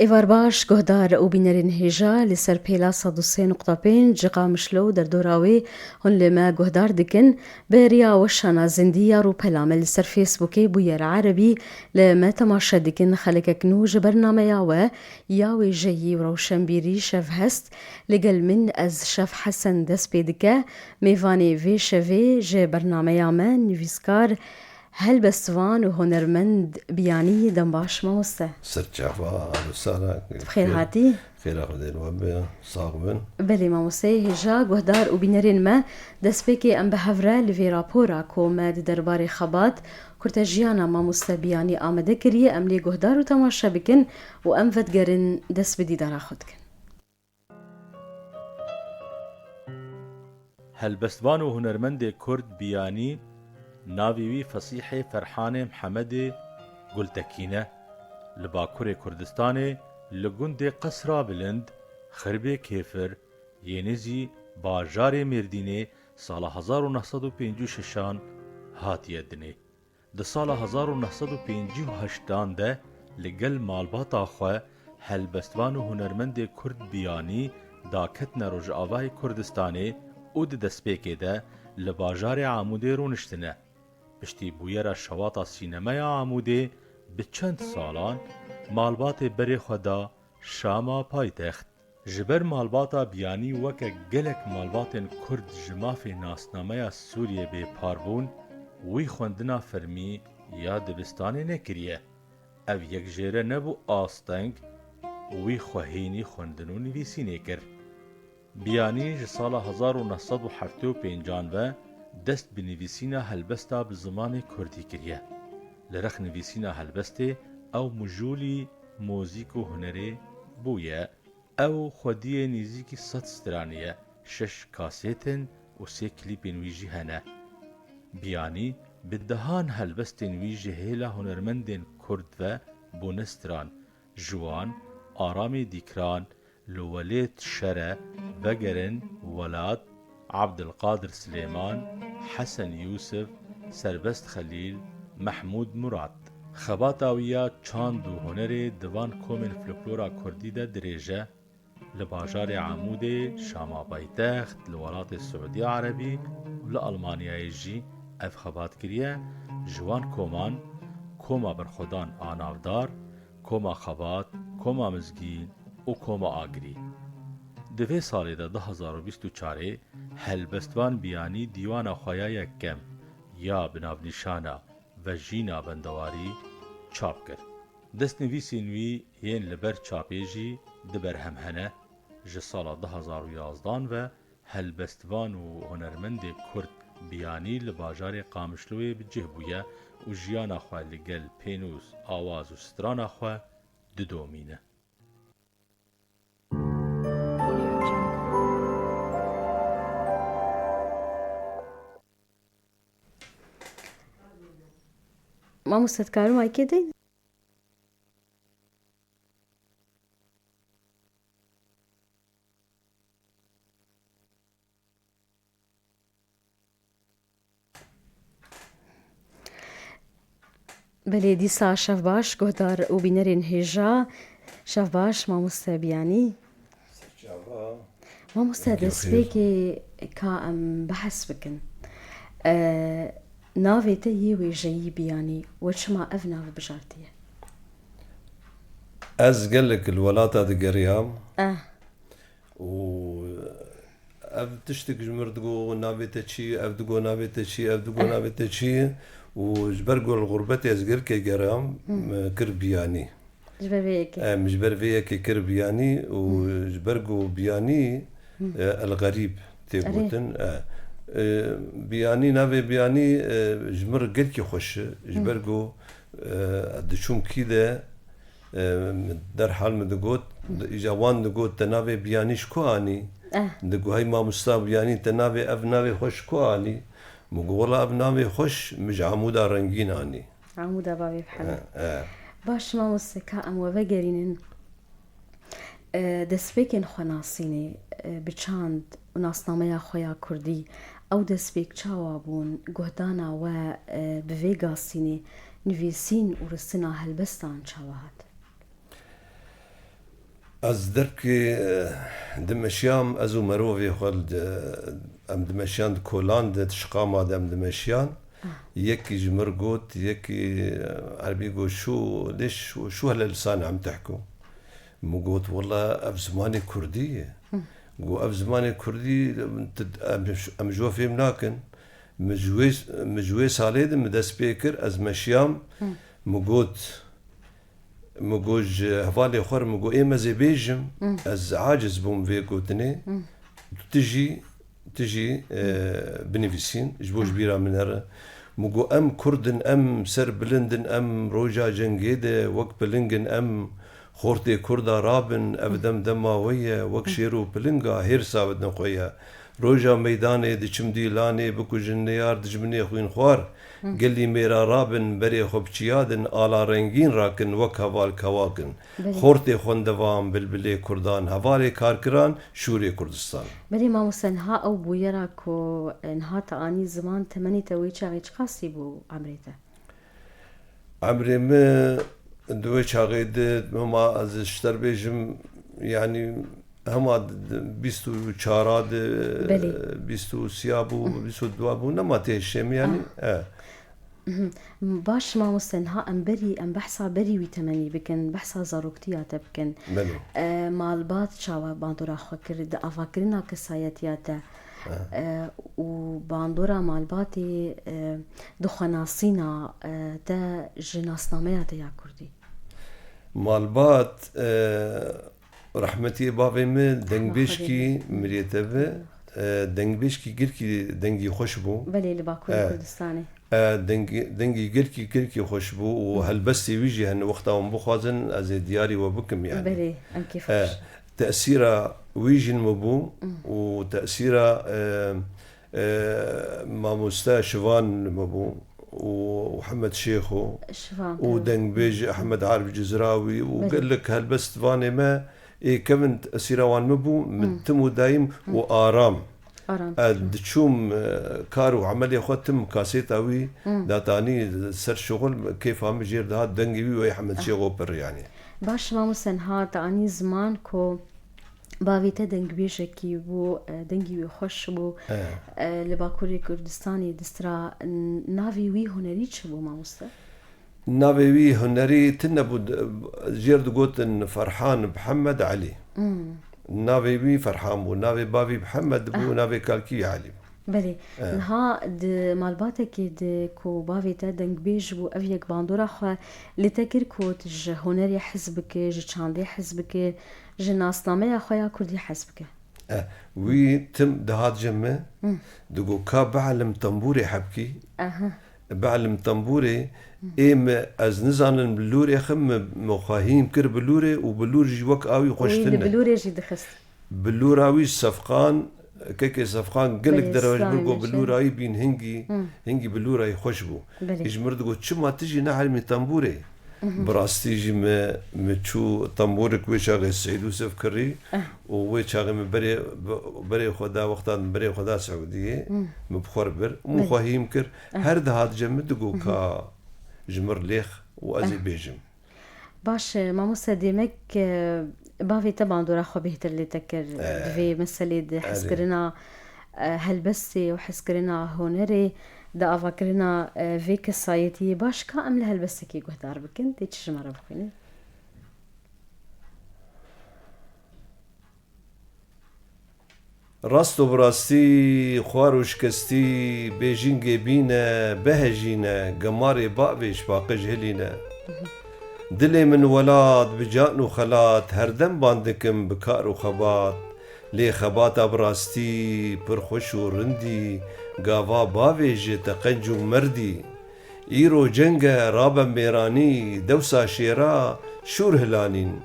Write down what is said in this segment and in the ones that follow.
ایوار باش گهدار او بینرین هیجا لسر پیلا 103.5 جقا مشلو در دوراوی هن لما گهدار دکن بریا وشانا زندیا رو پلامل لسر فیسبوکی بویر عربی لما تماشا دکن خلق کنوج برنامه یاوه یاوی جایی و روشنبیری شف هست لگل من از شف حسن دست پیدکه میوانی وی شوی جه برنامه یامن نویسکار هلبستوان و هنرمند بیانی دنباش موسته سرچافا سارا بخير هاتي خير أخذين وبيا صاغبن بلي ماموسي هجا گهدار و بینرین ما دسپیکی ام بهفره لوی راپورا کومه درباره خبات کرتجیانا ماموسته بیانی آمده کریه ام لی گهدار و تماشا بکن و ام فتگرن دست بدی دارا خود کن. هلبستوان و هنرمند کرد بیانی ناویوی فصیح فرحان محمد گلتکینه لباکور کردستان لگند قصرا بلند خرب کیفر ینزی باجار مردینه سال 1956 هاتیه دنه. ده سال 1958 ده لگل مالباتا خواه هلبستوان و هنرمند کرد بیانی دا کتن روژ آوای کردستانه او ده دسپیکه ده لباجار عموده رونشتنه. پشتی بویر شواطا سینمای عموده به چند سالان مالبات بری خدا شاما پایتخت. جبر مالباتا بیانی وکه گلک مالباتن کرد جماف ناسنامه سوریه به پاربون وی خوندنا فرمی یا دبستانه نکریه. او یک جیره نبو آستنگ وی خوهینی خوندنو نویسی نکر. بیانی جسال 1975 و دست به نویسینا هلبستا به زمان کردی کریه. لرخ نویسینا هلبسته او مجولی موزیک و هنره بویه او خودی نزیکی 100 سترانیه 6 کاسیتن و 3 کلیپین ویجی هنه. بیانی به دهان هلبستین ویجی هیلا هنرمندین کرد و بونستران جوان آرام دیکران لولیت شره وگرن ولاد عبدالقادر سلیمان حسن یوسف سربست خلیل محمود مراد خباتاویا چاند و هنر دوان کومن فلکلورا کردی ده دریجه لباجار عمود شاما بایتخت لولات سعودی عربی و لألمانیای جی اف خبات کریه جوان کومان کوما برخودان آنافدار کوما خبات کوما مزگین و کوما آگری. دوی سالی ده 2024 هلبستوان بیانی دیوان خواه کم یا بنابنشانا و جینا بندواری چاپ کرد. دست نویسی نوی یین لبر چاپیجی دبر همهنه جسال 2011 و هلبستوان و هنرمند کرد بیانی لباجار قامشلوی بجه بویه و جیانا خواه لگل پینوس آواز و سترانا خواه ددومینه. ما مستدکارو مایی که دی؟ بله دیسا شف باش گهدار او بینرین هجا شف باش ما مستبیانی ما مستدسبی که ام بحث بکن ناوی تایی وی جایی بیانی وچما اف ناوی بجارتیه از قلك الولاتا دقريام و اف تشتك جمردقو ناوي تشي اف دقو ناوي تشي اف دقو ناوي تشي وجبرقو الغربة ازقر كي قرام كربياني مجبر فيكي كربياني وجبرقو بياني الغريب تيبوتن بیانی نوی بیانی جمر گل کی خوش جبرگو دشوم کیده در حال مدگوت جوان دگوت تناوی بیانیش کو آنی دگو های ما مستاب بیانی تناوی اف ناوی خوش کو آنی مگولا اف ناوی خوش مج عمودا رنگین آنی عمودا بابی بحنا باش ما مستکا ام وفقرینن دسبیکن خناسینه بچاند و ناسنامه خویا کردی او دسبیک چاوابون گهدانا و بویگاسینه نویسین و رسنا هلبستان چاوهات از درکی دمشیام ازو مروفی خود ام دمشیان کلان تشقام آدم دمشیان یکی جمر قوت یکی عربي قو شو ليش شو هاللسان عم تحكوا مو قوت والله اف زماني كردية قو اف زماني كردي ام جوفي مناكن مجوي ساليد مدس بيكر از مشيام مو قوت مجوج هفالي خور مجو إيه زي بيجم از عاجز بوم في قوتني تجي بنفسين جبوش بيرا من هر مجو أم كردن أم سر بلندن أم روجا جنجيدة وك بلنجن أم خورتي كردا رابن أبدم دماوية وك شيرو بلنجا هيرسا بدنا خويا روجا ميداني دشم ديلاني بكو جنيار دجمني خوين خوار قال لي ميرا رابن بري خبشيادن آلا رنگين راكن وك هوال كواكن خورتي خوندوام بلبلي كردان هوالي كاركران شوري كردستان بلي ما مسنها أو بويراكو انها تاني زمان تمني تويتشا غيش قاسي بو عمريته عمري ما دويتشا غيد مما از اشتر بيجم يعني هما بيستو چاراد بيستو سيابو بيستو دوابو نما تهشم يعني باش ما مستنها ام بري ام بحثا بري ويتمني بكن بحثا زاروكتياتا بكن مالبات شاوا باندورا خكر دا افاكرنا كسايتياتا وباندورا مالباتي دخناسينا تا جناسنامياتا يا كردي مالبات رحمتي بابي من دنگبشكي مريتبه دنگبشكي گركي دنگي خوشبو بلي لباكور كردستاني دنگي گركي خوشبو وهالبستي ويجي هن وقتهم بخوازن از دياري وبكم يعني بلي ام كيفاش تأثيرا ويجي المبو وتأثيرا ماموستا شوان مبو ومحمد شيخو ودنگبيج احمد عارف جزراوي وقال لك هالبست فاني ما إيه كمن سيروان مبو متمو دايم وآرام تشوم كارو عملية خوتم كاسيتاوي داتاني سر شغل كيف هم جير ده دنگي وي احمد شيخو بر يعني باش ما مسنها تاني زمان كو باویت دنگ بیشه کی بو دنگی خوش بو لباکوری کردستانی دسترا ناوی وی هنری چه بو ماموسته؟ ناوی وی هنری تنبو جيرد قوتن فرحان محمد علي ناوی وی فرحان بو ناوی باوی محمد بو ناوی كالكي علي بله نها د مالباتك د كو باويتا دنگ بيج بو افيك باندورا خو لتكر كو تج هنري حزبك ج چاندي حزبك ج ناسنامه خويا كردي حزبك وي تم دهات جمه دغو كا بعلم طنبوري حبكي بعلم طنبوري ام از نزانن بلوري خم مخاهيم كر بلوري وبلور جي وك اوي خوشتنا بلوري جي دخست بلوراوي صفقان كيكي صفقان قلك دروج بلقو بلوراي بين هنجي بلوراي خوشبو يجمردقو تشما تجي نعلمي طنبوري براستي جي متشو طنبورك ويشاغي السعيد يوسف كري وويشاغي من بري خدا وقتان بري خدا سعودية مبخور بر مخاهيم كر هر دهات جمدقو كا جمر ليخ وازي بيجم باش ماموسا ديمك بافي طبعا دورا خو بهتر اللي تكر في مسألة حسكرنا هالبسي وحسكرنا هونري دا أفكرنا في كسايتي باش كأمل هالبسي كي قهدار بكن تيجي مرة بخيني راستو براستي خواروش كستي بيجينجي بينا بهجينا قماري باقبيش باقج هلينا دلي من ولاد بجان وخلات هردم باندكم بكار وخبات لي خباتا براستي برخوش ورندي قافا باويج تقنجو مردي ايرو جنگا رابا ميراني دوسا شيرا شور هلانين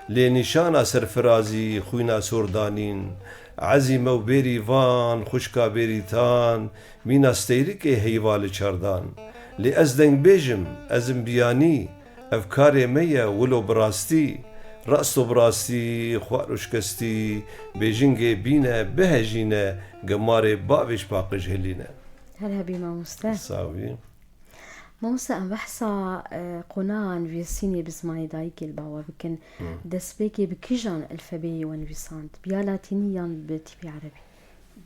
لي نشانا سرفرازي خوينا سوردانين عزيمة وبيري فان خشكا بيريتان مينا ستيريكي هيوالي چاردان لي ازدنگ بيجم ازم بياني افكاري ميا ولو براستي رأسو براستي خواروش كستي بيجنجي بينا بهجينا قماري باويش باقج هلينا هلا بي ماموستا ساوي موسى ام بحثا قناة نویسینی بزمانی دایکی الباوا بکن دسبیکی بکیجان الفبی و نویساند بیا لاتینیان بتیپی عربی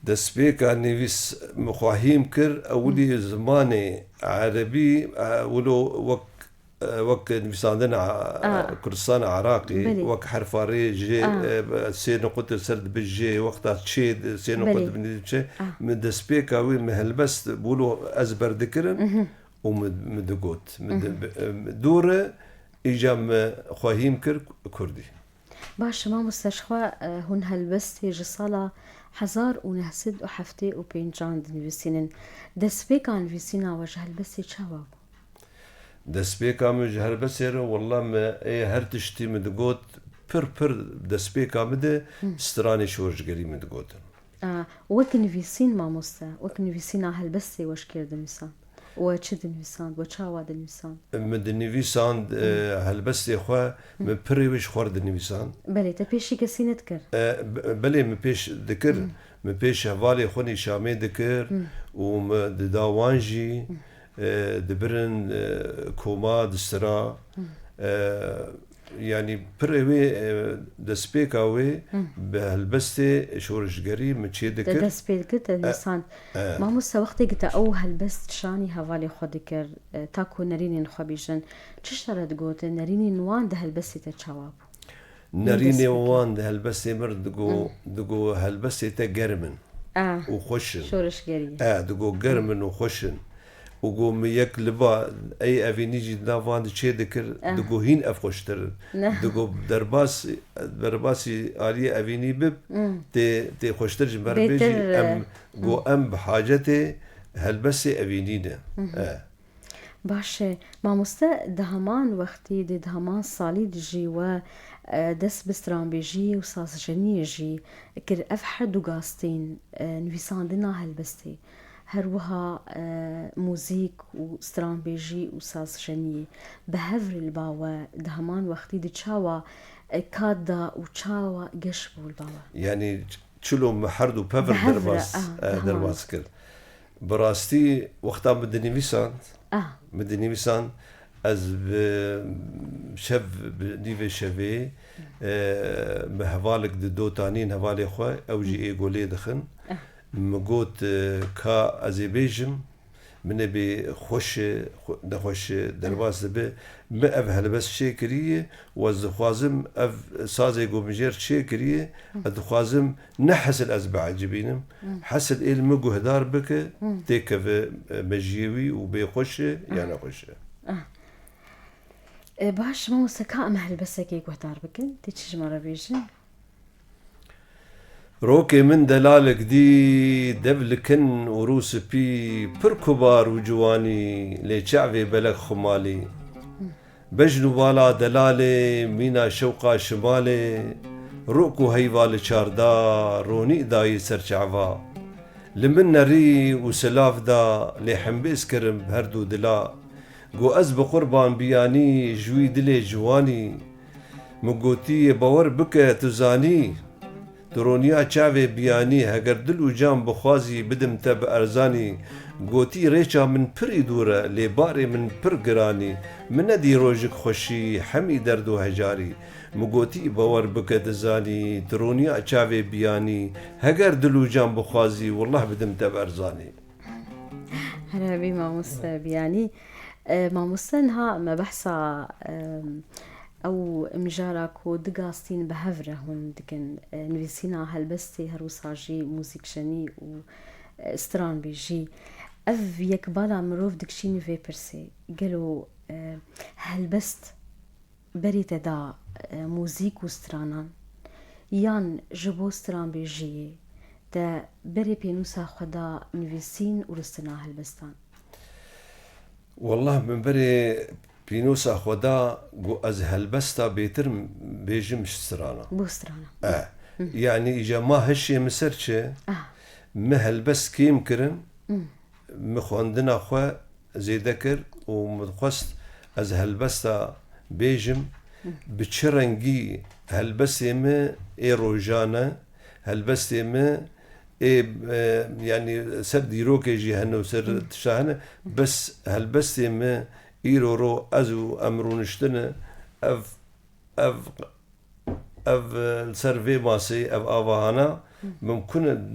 دسبيك نيفيس مخاهيم كر أولي زماني عربي ولو وك نفساندنا كردستان عراقي وك حرفاري جي سي نقطة سرد بالجي وقتها تشيد سي نقطة بالجي من دسبيكا وي مهلبس بولو أزبر ذكرن ومدقوت دورة إجام خواهيم كر كردي باش ما مستشخوا هون هلبستي جصالة 1975 نویسینن دسبيكا نویسینا وجه هلبستي چاوا دسبيكا مجه هلبستي والله ما هر تشتي مدقوت پر دسبيكا مده ستراني شورجگري مدقوت وك نویسین ما مستا وك نویسینا هلبستي وش كرد مثلا وچه دنویساند و چاوا دنویساند من دنویساند هلبستي خوا من پریوش خور دنویساند بله تا پیشی کسی ندکر بله من پیش دکر من پیش حوالی خونی شامی دکر و داوانجی دبرن کوما دسترا يعني پروی دسبيكاوي بهلبستي شورشگري مچي دكر دسبيك دنویساند ما مستا وقتی گتا او هلبست شانی حوالی خود دکر تاکو نرینین خوابیجن چشترد گوت نرینین وان ده هلبستی تا چواب نريني وان ده هلبستي مرد دقو هلبستي تا گرمن وخشن شورشگري دقو گرمن وخشن وقوم يك لبا اي افينيجي دافان تشي دكر دقو هين افخشتر دقو درباسي آلية افيني بب تي خوشتر جمبر بيجي ام قو ام بحاجتي هلبسي افينينا باشه ما مستا دهمان وقتی دهمان سالی جی و دست بستران بیجی و سازجنی جی کر اف حدو قاستين نویساندنا هلبستی هروها موزيك و سترانبيجي و سازجني بهفر الباوا دهمان وقتي دي تشاوا كادا و تشاوا قشبو الباوا يعني تشلو محردو بهفر درباس كر براستي وقتا مدني ويسان از شف نيفي شفي مهوالك دو تانين هوالي خواه او جي ايقولي دخن مقوت كا ازيبيجم من بي خوش درباس دبي ما اف هلبس شيكريه وزخوازم اف سازي قومجير شيكريه ادخوازم نحس الازبع جبينم حسل ايه المقو هدار بك تيكف مجيوي وبي خوش يعني خوش باش ما وسكا ام هلبس كيك وهدار بك تيجي مره بيجن روكي من دلالك دي دبلكن وروس بي بركبار وجواني لشعبي بلك خمالي بجنو بالا دلالي مينا شوقا شمالي روكو هيفال شاردا روني داي سرشعفا لمن نري وسلاف دا لحنبيس كرم بهردو دلا قو أزب قربان بياني جوي دلي جواني مقوتي باور بك تزاني درونیا چاوی بیانی هگر دل و جام بخوازی بدم تب ارزانی گوتی ریچا من پری دوره لیباری من پر گرانی من ندی روژک خوشی همی درد و هجاری مگوتی باور بکد زانی درونیا چاوی بیانی هگر دل و جام بخوازی والله بدم تب ارزانی هرابي ما مستبياني ما مستنها ما بحثا او مجاركو دقاستين بهفره هون دكن نويسينا هلبستي هروساجي موسيق شني و ستران بيجي اف يكبالا مروف دكشيني في برسي قالوا هلبست بريت دا موسيق و سترانان يان جبو ستران بيجي دا بري بينوسا خدا نويسين ورستنا هلبستان والله من بري بينوسا خدا قو از هلبستا بيتر بيجمش سترانا بو سترانا يعني إجا ما هشي مسرچه ما هلبس كيم كرن مخواندنا خوا زيدكر ومدخست از هلبستا بيجم بچرنگي هلبسي ما اي روجانا هلبسي ما يعني سر ديروك يجي هنو سر تشاهنه بس هالبس ما إيرو أزو أمرونشتنا أف السيرفي ماسي أف آفاهانا ممكن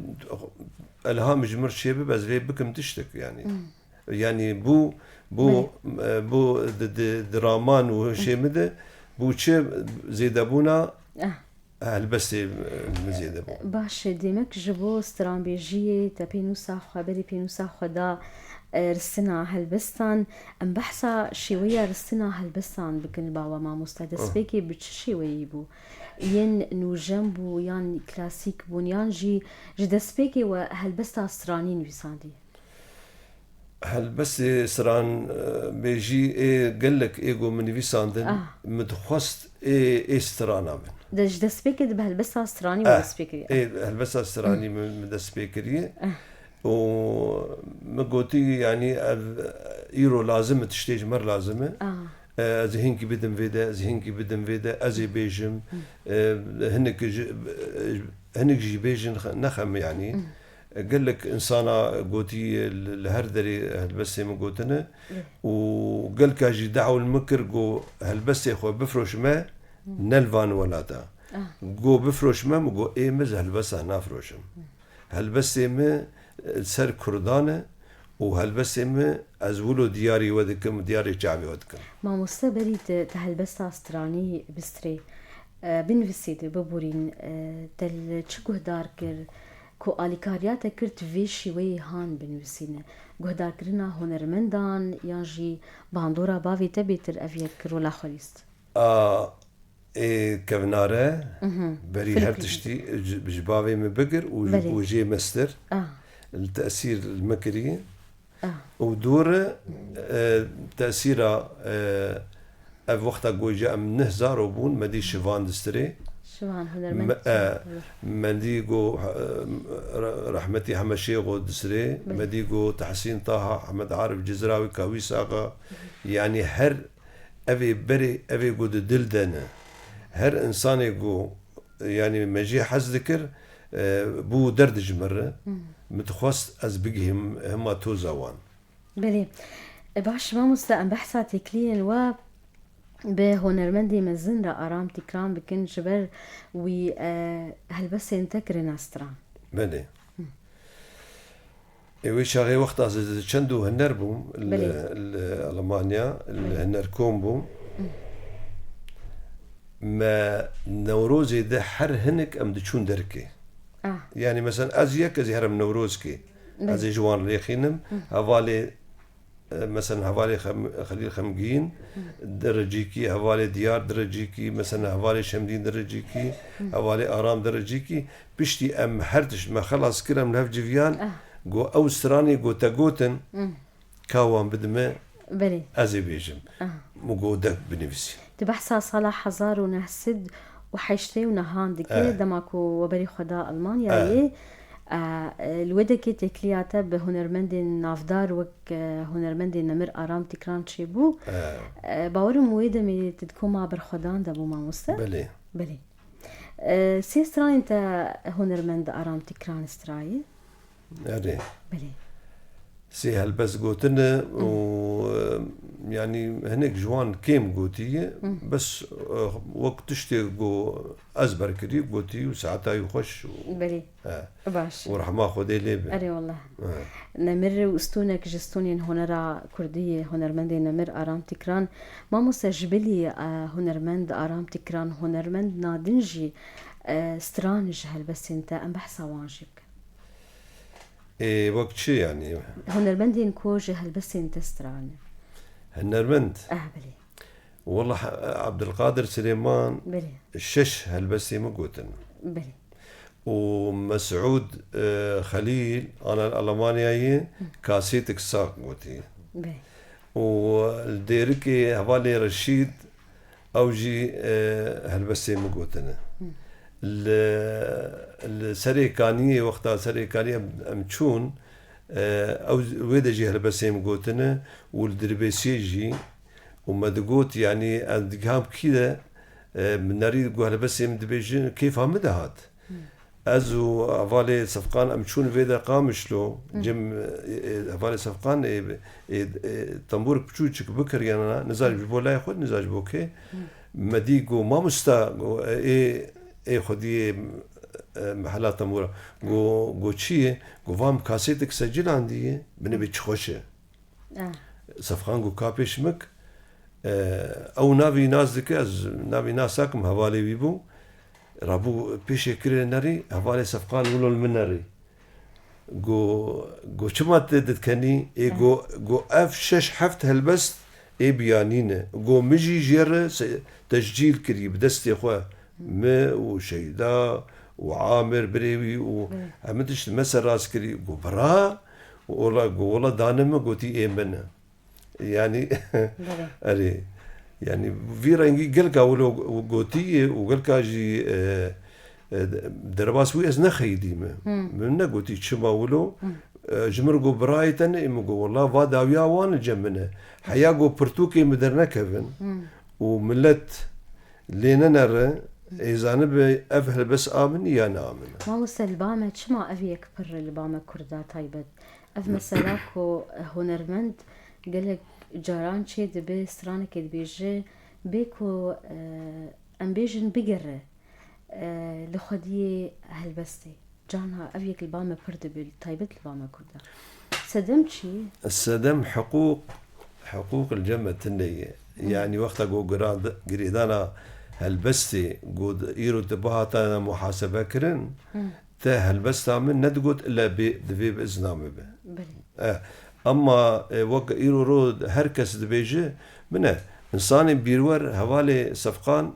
الهام جمر شيء بس في بكم تشتك يعني بو درامان وشيء مده بو شيء زيدبونا هالبس مزيد باش ديمك جبو استراتيجية تبينوسا خبري بينوسا خدا رسنا هالبستان ام بحثا شوية رسنا هالبستان بكن باوا ما مستدس بيكي بتشي ويبو ين نو جنبو يان كلاسيك بونيان جي جدس بيكي وهالبستا استرانين ويساندي هالبس سران بيجي قال لك ايجو من ويساندن متخصت استرانا من دس بيكي بهالبستا استراني ودس بيكي هالبستا استراني من دس بيكي ومقوتي يعني ايرو لازم تشتيج مر لازمه ذهنك بدم فيدا ازي بيجم هنك جي بيجن نخم يعني قال لك انسانا قوتي الهردري هالبسي من قوتنا وقال كاجي دعوا المكر قو هالبسي خو بفرش ما نلفان ولاتا قو بفرش ما مقو ايمز هالبسه نافروشم هالبسي ما سر كردانه وهالبسي ما ازولو دياري ودكم دياري شعبي ودكم ما مستبري تهالبسه استراني بستري بنفسيتي ببورين تل تشكو داركر کو آلیکاریات کرد ویشی وی هان بنویسینه گهدار کرنا هنرمندان یا جی باندورا باوی تبیتر اویه کرولا خلیست كفناره بري هرتشتي بجباوي مبقر وجي مستر التأثير المكري ودور تأثيره وقتا قوجا من نهزار وبون مدي شفان دستري شوان هنرمند منديقو رحمتي حمشيغو دسري منديقو تحسين طه احمد عارف جزراوي كاويس آغا يعني هر أبي بري أبي قد دلدنا هر إنسان يقو يعني مجي حز ذكر بو دردج مرة متخص أز بقهم هما تو زوان بلي باش ما مستقم بحثا تكلين و به هنرمندي مزن را آرام تكرام بكن جبر وي هالبس ينتكر ناستران بلي ايوه شاغي وقت از چندو هنر بوم المانيا الهنر كوم بوم ما نوروزي ده حر هنك ام دچون دركي يعني مثلا از يك از هرم نوروزكي از جوان ليخينم حوالي مثلا حوالي خليل خمجين درجيكي حوالي ديار درجيكي مثلا حوالي شمدين درجيكي حوالي آرام درجيكي بشتي ام حرتش ما خلاص كرم لهف جفيان جو أوستراني جو تاغوتن كاوان بدمه بلي أزي بيجم مو دك بنفسي تبحثا صلاح حزار ونهسد وحيشتي ونهان دكي دماكو وبري خدا ألمانيا الودكي تكلياتا بهنرمندي نافدار وك هنرمندي نمر آرام تكران شيبو باورم ويدا مي تدكوما برخدان دابو ما مستا بلي سي استراني انت هنرمند آرام تكران استراي يعني بلي سي هالبس قوتنا ويعني هناك جوان كيم قوتية بس وقت تشتي قو أزبر كري قوتي وساعتها يخش بلي باش ورحمة خدي لي أري والله نمر وستونك جستونين هنرا كردية هنرمند نمر آرام تكران ما مسجبلي هنرمند آرام تكران هنرمند نادنجي سترانج هالبس انت أم بحثا وانجيك وقت شي يعني هنرمندين كوجه هالبس انت ستراني هنرمند بلي والله عبد القادر سليمان بلي الشش هالبسي مقوتن بلي ومسعود خليل انا الالمانياي كاسيتك ساق قوتي بلي والديركي حوالي رشيد اوجي هالبسي مقوتن السريكانية وقتها سريكانية امتشون او ويدا جي هالبسيم قوتنا والدربيسيجي وما دقوت يعني ادقام كده من نريد قو هالبسيم دبيجين كيف هم دهات ازو افالي صفقان امشون فيدا قامشلو جم افالي صفقان طنبور بچوچك بكر يعني نزاج بولا خود نزاج بوكي مديقو ما مستا اي خدي محلات طنبورة جو چيه جو فام كاسيتك سجل عندي بنبي تخوشه صفقان جو كابيش مك او نافي ناس دك از نافي ناساكم حوالي بيبو رابو بيشي كري ناري حوالي صفقان ولو المناري جو شما تدكني جو اف شش حفت هالبست اي بيانينه جو مجي جير تسجيل كري بدستي خو ما وشيدا وعامر بريوي وعملتش مسر راس كري جو برا والله دانما قوتي ايمنه يعني اري يعني في رنجي قلقا ولو قوتي وقلقا جي درباس وي ازنا خيديمه من قوتي شما ولو جمرقو برايتن امقو والله فادا ويا وان جمنه حياقو برتوكي مدرنا كفن وملت لينا نرى اذا نبي افهل بس امن يا نامن ما وصل البامه شما ابي يكبر البامه كردا تايبت اف مسلاكو هنرمند قالك جاران شي دبي سترانك دبيجي بيكو ام بيجن بقره لخديه هالبستي جانها ابيك البامه برد بالتايبت البامه كردا سدمت شي السدم حقوق الجمة التنية يعني وقتها قريدانا هالبستي قود ايرو تبهاتا محاسبة كرن تا هالبستا من ندقود الا دبي بإذنامي به اما وقت ايرو رود هركس دبيجي منه انساني بيرور هوالي صفقان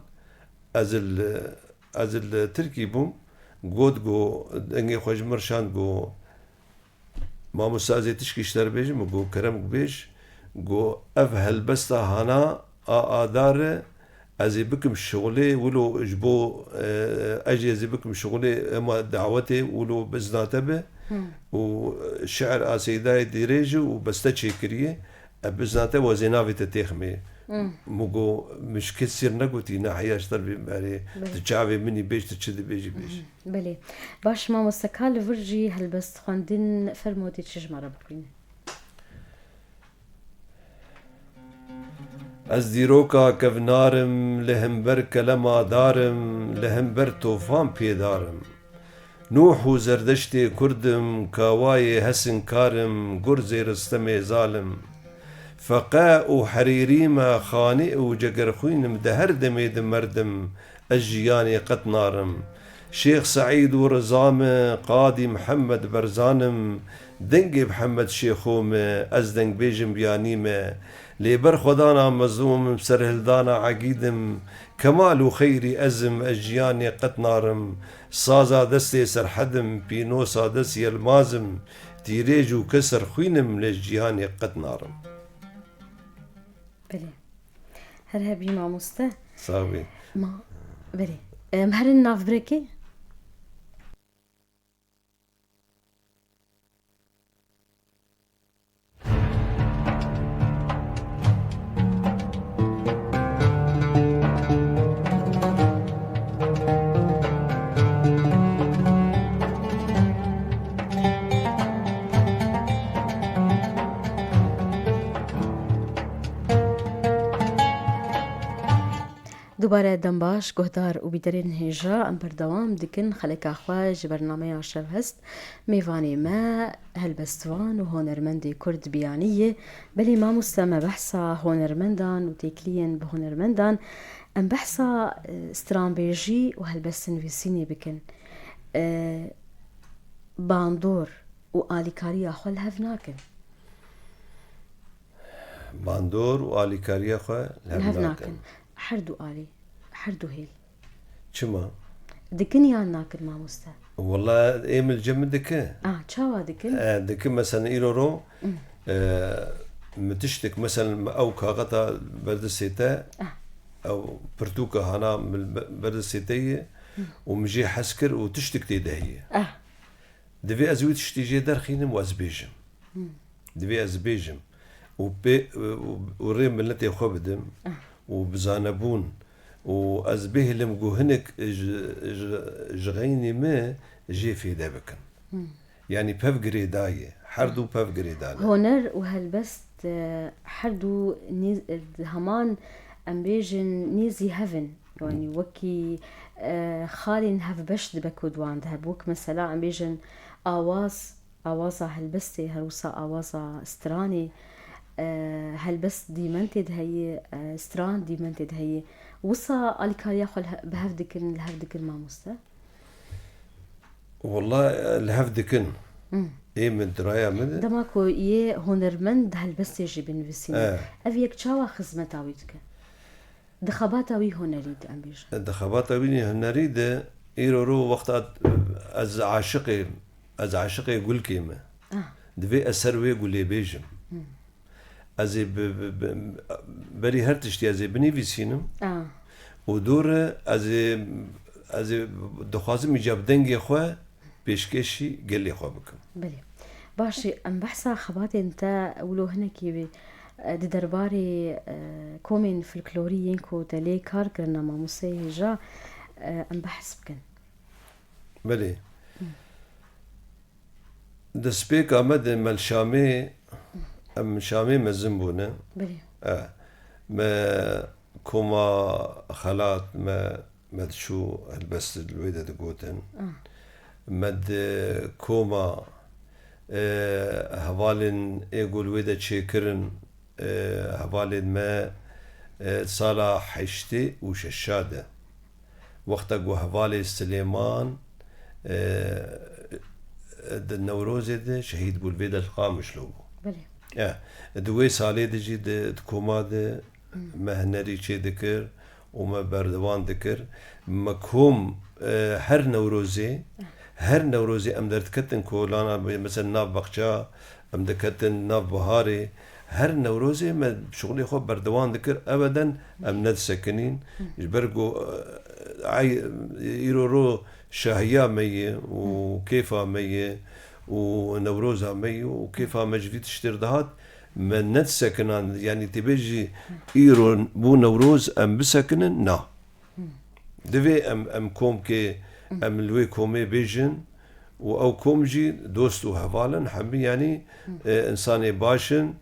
از التركي بوم قود جو انجي خوش مرشان جو ما مستازي تشكيشتر بيجي مو كرم بيج جو افهل بستا هانا دار ازي بكم شغلي ولو اجبو اجي ازي بكم شغلي اما دعوتي ولو بزناته به وشعر اسيداي ديريجو وبستشي كريه بزناته وزينافي تتيخمي مو مش كثير نقوتي ناحيه اشتر بماري تشافي مني بيش تشدي بيجي بلي باش ما مستقال فرجي هلبست خواندين فرموتي تشجمره بكين از دیروکا کفنارم لهمبر کلما دارم لهمبر توفان پیدارم نوح و زردشتی کردم کاوای حسن کارم گرز رستم ظالم فقاء و حريريما خانئ و جگرخوينم دهر دميد مردم الجياني قد نارم شيخ سعيد ورزام قاضي محمد برزانم دنگ محمد شيخوم از دنگ بيجم بيانيمه لبر خدانا مظلوم سرهلدانا عقيدم كمال وخيري أزم أجياني قد نارم صازا دستي سرحدم بينوسا دستي المازم تيريج وكسر خوينم للجياني قد نارم بلي هرهبي ما مسته صافي ما بلي مهر الناف بريكي دوباره دنباش گهدار و بیدرین هجا ام بردوام دکن خلق اخواج برنامه عشر هست میوانی ما هلبستوان و هنرمندی کرد بیانیه بلی ما مستمع بحثا هنرمندان و تیکلین به هنرمندان ام بحثا استرامبیجی و هلبستن ویسینی بکن باندور و آلیکاری اخوال هف ناکن باندور و آلیکاری اخوال هف ناکن حردو آلي حردو هيل شما دكن يا ناكل ما مستا والله ايم الجم دكن تشاوا دكن دكن مثلا ايرو متشتك مثلا او كاغتا برد السيتا او برتوكا هنا من برد السيتيه ومجي حسكر وتشتك تيدهيه دفي ازوي تشتيجي درخينم وازبيجم دفي ازبيجم وريم ملتي خبدم وبزانبون وازبيه لم جوهنك جغيني ما جي في دبكن يعني بف جريداية حردو بف جريداية هونر وهالبست حردو همان ام بيجن نيزي هفن يعني وكي خالين هف بش دبكو دوان دهب وك مثلا ام بيجن آوازا هالبستي هروسا آوازا استراني هالبست ديمنتد هي استران ديمنتد هي وصا الكاريا خل بهفدكن الهفدكن ما مستا والله الهفدكن ايه من درايا من دماكو يه هنرمند هالبست يجي بنفسينا افيك تشاوا خزمت اويتك دخبات اوي هنريد ام بيجن دخبات اوي هنريد ايرو وقت از عاشقي قول كيما دفي اسروي قولي بيجم ازي بري هرتشتي ازي بنفسينم ودور ازي دخوازم يجاب دنگي خو بيشكشي قال لي خو بكم بلي باشي ام بحثا خباتي انت ولو هنكي دي درباري كومين فلكلوريين كو تلي كار كرنا ما موسي جا ام بحث بكن بلي دسبيك امد مال شامي ام شامي مزنبونه بلي ما كوما خلات ما شو هالبس الويدة دقوتن مد كوما هوالن يقول ويدا تشيكرن هوالن ما صالح حشتي وششادة وقتا قو هوالي سليمان النوروز ده شهيد قول ويدا القامش لوبو بلي دوي سالي دجي كوما ده مهنري چه دكر وما بردوان ذكر مكهم هر نوروزي ام درت كتن كولانا مثلا ناف بخشا ام دكتن ناف بهاري هر نوروزي ما شغلي خو بردوان ذكر ابدا ام ند سكنين برقو يرورو شاهيا مي وكيفا مي ونوروزها مي وكيفا مجفيت اشتردهات من ند سكنان يعني تبيجي ايرون بو نوروز ام بسكنن نا دفي ام كوم كي ام لوي كومي بيجن او كومجي دوستو هفالن حمي يعني انساني باشن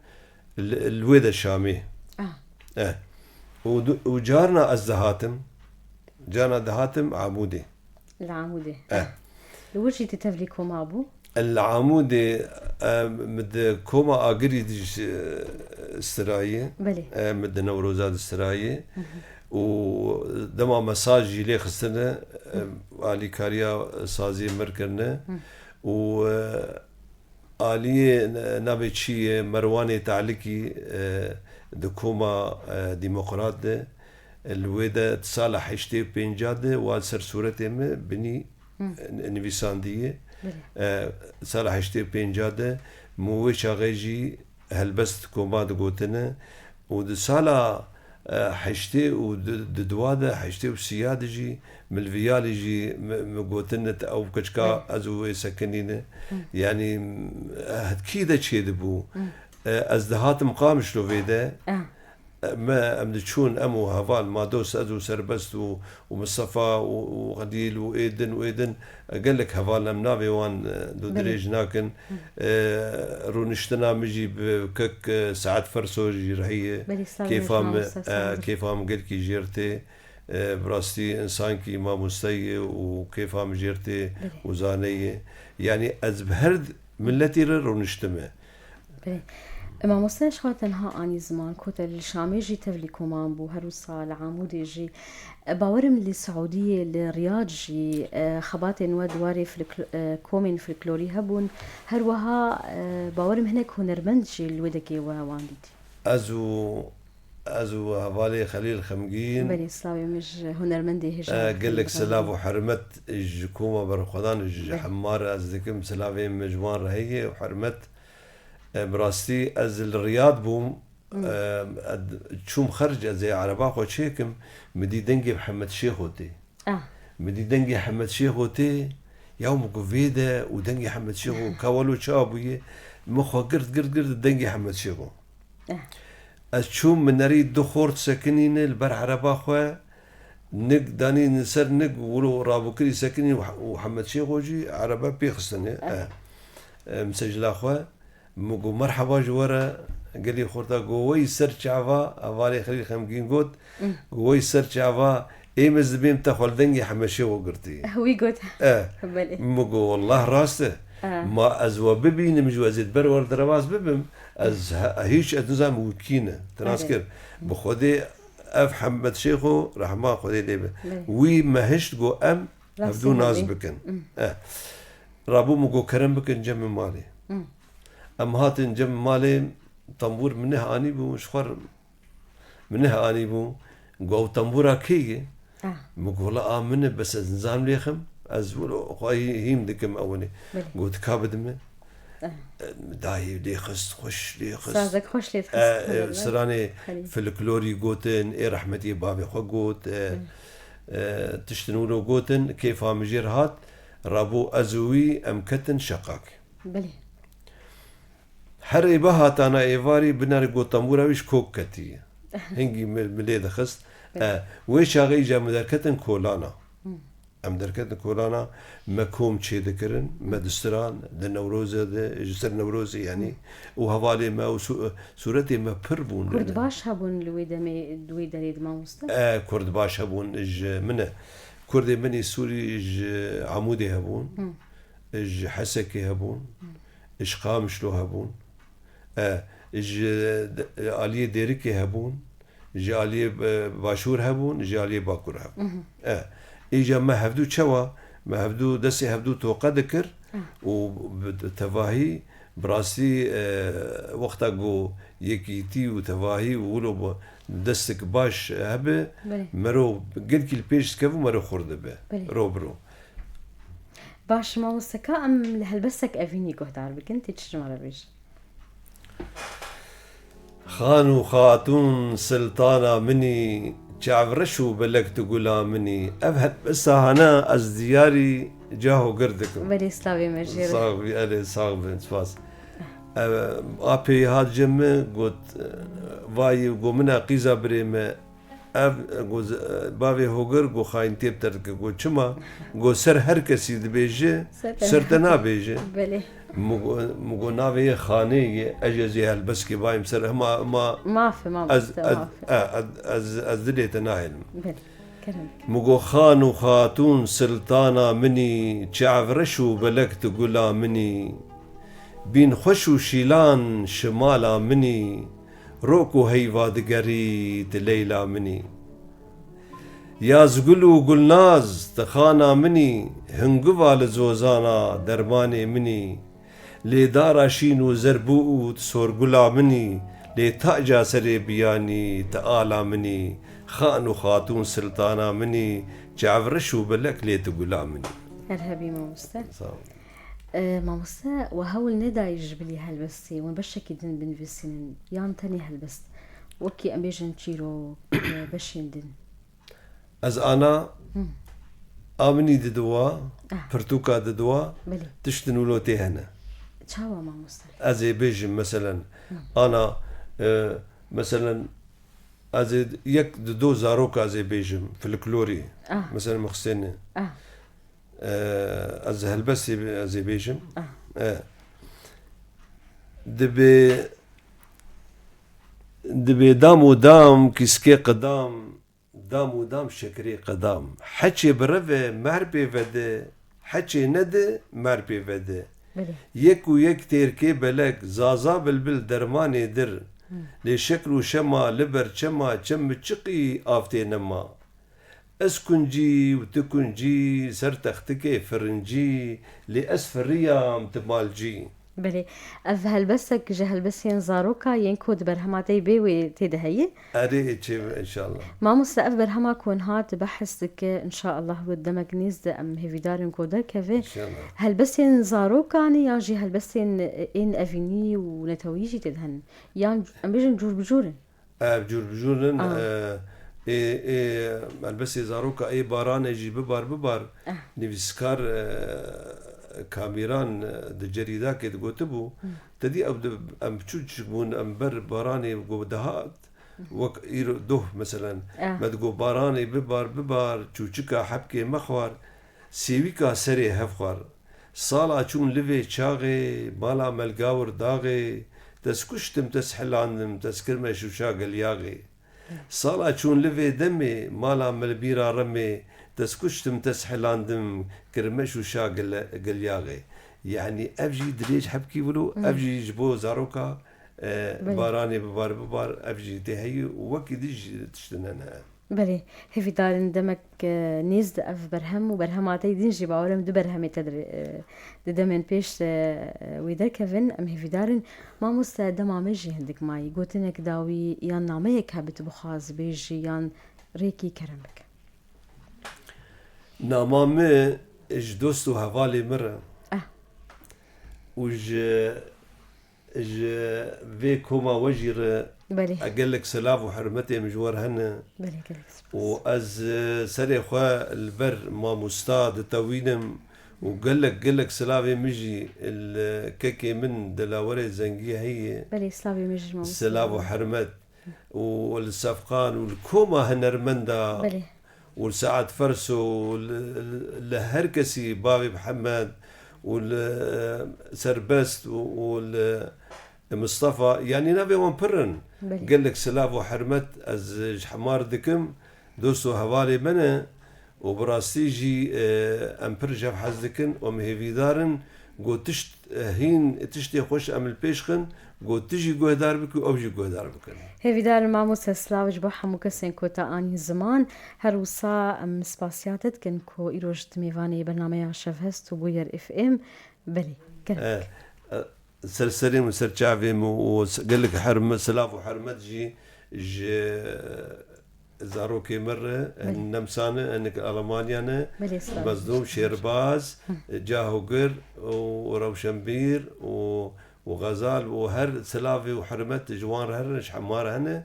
الويدا الشامي وجارنا الزهاتم جارنا دهاتم عمودي العمودي لوجي تتفلي كوما ابو العمودي مد كوما اجري استرايه بلي مد نوروزات استرايه ودما مساجي لي خسنه علي كاريا سازي مركرنا و آلية نابتشي مرواني تعليكي دكوما ديمقراط ده الويدا تصالح حشتي بينجاده والسر صورتي بني نويساندية صالح حشتي بينجاده موش غيجي هلبست كوما دقوتنا ودصالح حشتي وددواده حشتي وسيادجي ملفيالجي مقوتنة او كشكا ازو سكنينه يعني كيدا تشيدبو ازدهات مقامش لو فيدا ما امدشون امو هفال ما دوس ازو سربست ومصطفى وغديل وايدن قال لك هفال امنابي وان دو دريج ناكن رونشتنا مجي بكك ساعات فرسوجي رهيه كيفام قال كي جيرتي براستي انسان كي ما مستي وكيفام جيرتي وزانيه يعني ازبهرد ملتي رونشتمه ما مستش خاطنها اني زمان كنت الشامي جي تفلي كومان بو هروسا العمودي جي باورم للسعوديه للرياض جي خباتن ودواري كومين فلكلوري هبون هروها باورم هناك هنرمند جي الودكي ووانديتي ازو هوالي خليل خمجين بني سلاوي مش هنرمندي هجا قال لك سلاف وحرمت الجكومه برخدان الحمار ازدكم سلافي مجوان رهيه وحرمت براستي از الرياض بوم تشوم خرج زي عربا خو شيكم مدي دنجي محمد شيخوتي مدي دنجي محمد شيخوتي يوم قفيده ودنجي محمد شيخو كاولو شابويه مخو قرد دنجي محمد شيخو از تشوم من نريد دخورت سكنين البر عربا خو نق داني نسر نق ولو رابوكري ساكنين وحمد شيخ وجي عربة بيخستني مسجل أخوة مقو مرحبا جوارا قال لي خورتا قوي سر شعفا أفالي خليل خمجين قوت قوي سر شعفا إيمز بيم تخول دنجي حمشي وقرتي هو يقول مقو والله راسته ما أزوا ببي نمجو أزيد برور درواز ببم أز هيش أتنزام وكينة تناسكر بخودي أف حمد شيخو رحمه خودي ليبه وي ما هشت جو أم هبدو ناز بكن رابو مقو كرم بكن جم مالي أم هاتن جم مالي طنبور منها آني بو مشخور منها آني بو قو طنبورا كي مقو لا آمنه بس نظام ليخم أزولو خواهي هيم دكم أولي قلت كابد من داي لي خست خوش لي خست سازك خوش لي خست سراني فلكلوري قوتن إيه رحمتي بابي خو قوت تشتنولو قوتن كيف مجير هات رابو أزوي أمكتن شقاك بلي حري بهات أنا إيفاري بنار قوت طنبورا ويش كوك كتي هنجي مليد خست ويش هاغي جا مدركتن كولانا ام دركت كورونا مكوم شي ذكرن مدستران النوروز جسر نوروز يعني وهوالي ما صورتي ما بربون كرد باش هبون لوي دريد ما مست كرد باش هبون اج منه كرد مني سوري اج عمودي هبون اج حسكي هبون اج قامشلو هبون اج علي ديركي هبون اج علي باشور هبون اج علي باكور هبون إيجا ما هفدو شوا ما هفدو دسي هفدو توقع ذكر وتفاهي براسي وقتا جو يكيتي وتفاهي وولو دستك باش هبه مرو قل كل بيش كفو مرو خورد به رو باش ما وسكا أم لهلبسك أفيني قهدار بكنت تشتم على بيش خانو خاتون سلطانة مني جعفرشو بلك تقولها مني أبهت بس هنا أزدياري جاهو قردك بلي سلاوي مجير صاغبي ألي صاغبي سباس أبي هاد جمع قلت واي قومنا قيزا بريمة قوز بابي هوغر قو خاين تيب ترك قو چما قو سر هر كسي دبيجي سرتنا بيجي بلي مگو ناوی خانه اجازه هلبس که بایم سر ما في از دلیت ناهلم مگو خان و خاتون سلطانا منی چعورشو بلکت گلا منی بین خوش و شیلان شمالا منی روکو هیوادگری دلیلا منی یازگل و گلناز تخانا منی هنگوال زوزانا درمان منی لي دارا شينو زربوت صور قلا مني لي تاجا سري بياني تآلا مني خان خاتون سلطانا مني جعفرشو بلك لي تقلا مني هرهبي ماموستا ماموستا وهول ندا يجبلي هلبستي ونبشكي دن بنفسين يان تاني هلبست وكي أميجن تشيرو بشين دن از أنا آمني ددوا برتوكا ددوا تشتنولو تهنا تشاوا ما مستر أزي بيجم مثلا أنا مثلا أزي يك دو زاروك أزي بيجم في الكلوري مثلا مخسنة أزي هلبسي أزي بيجم دبي دام ودام كيسكي قدام دام ودام شكري قدام حكي برفة مربي فده حكي ندى مربي فده يك ويك تيركي بلك زازا بلبل درماني در لشكل شما لبر شما شم تشقي آفتي نما اسكنجي وتكنجي سر تختكي فرنجي لأسفريام تمالجي بلي اف هلبسك جهلبسين زاروكا ينكود برهماتي بيوي تدهي اري ان شاء الله ما مستقف برهما كون هات بحثك ان شاء الله قدامك نيز ام هيفيدارين كودا كفي ان شاء الله هلبسين زاروكا يا جي هلبسين ان افيني ونتويجي تدهن يان ام بيجن جور بجورن بجور بجورن هلبسي زاروكا اي باران يجي ببار نيفسكار كاميران دجريدا كده قلتبو تدي ام تشوج بون ام بر باراني قو دهات وك إيرو ده مثلا ما تقو باراني ببار چوچكا حبكي مخوار سيويكا سري هفخوار سالا چون لفي چاغي مالا ملقاور داغي تسكشتم تسحلاندم تسكرمه شوشا قلياغي سالا چون لفي دمي مالا ملبيرا رمي تسكشتم تسحلاندم كرمه شوشا قلياغي يعني افجي دريج حبكي ولو افجي جبو زاروكا باراني ببار افجي تهي وكي ديج تشتننا بله هفي دارن دمك نيز اف برهم وبرهماتي دينجي باورم دو برهمي تدري دمن بيش ويدر كيفن ام هفي دارن ما مستعد ما مجي هندك ماي قوتنك داوي يان ناميك هبت بخاز بيجي يان ريكي كرمك نامامي اج دوستو هوالي مرة وج في كوما وجر أقول لك سلاف وحرمتي مجوار هنا وأز سري خوا البر ما مستاد توينم وقال لك سلافي مجي الكيكي من دلاوري زنقية هي بلي سلافي مجي سلاف وحرمت والسفقان والكوما هنرمندا بلي والسعد فرسو لهركسي بابي محمد والسربست والمصطفى يعني نبي وانبرن قال لك سلاف وحرمت از حمار دكم دوستو هوالي منه وبراستيجي امبر جاب حزدكن ومهيفي دارن قو تشت هين تشتي خوش امل بيشخن قو تجي قهدار بك وابجي قهدار بك هيفي دار ماموس سلاوج بوحا مكسين كوتا اني زمان هروسا ام سباسياتت كن كو ايروجت ميفاني برنامج شفهست وبوير اف ام بلي كان سرسرين وسرچافيم وقال لك حرم سلاف وحرمت جي زاروكي مرة النمسانة انك المانيا مصدوم شيرباز جاهوغر وروشنبير وغزال وهر سلافي وحرمت جوان هرنش حمار هنا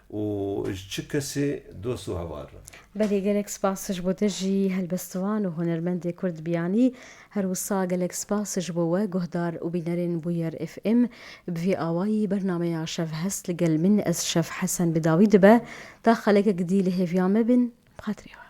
وشكسي دوسو هوار بلي قالك سباس جبوتجي هالبستوان وهنرمندي كرد بياني هروسا قالك سباس جبوه قهدار وبينرين بوير اف ام بفي اواي برنامج شف هست لقل من از شف حسن بداوي دبا داخلك قدي لهي في عمبن بخاطري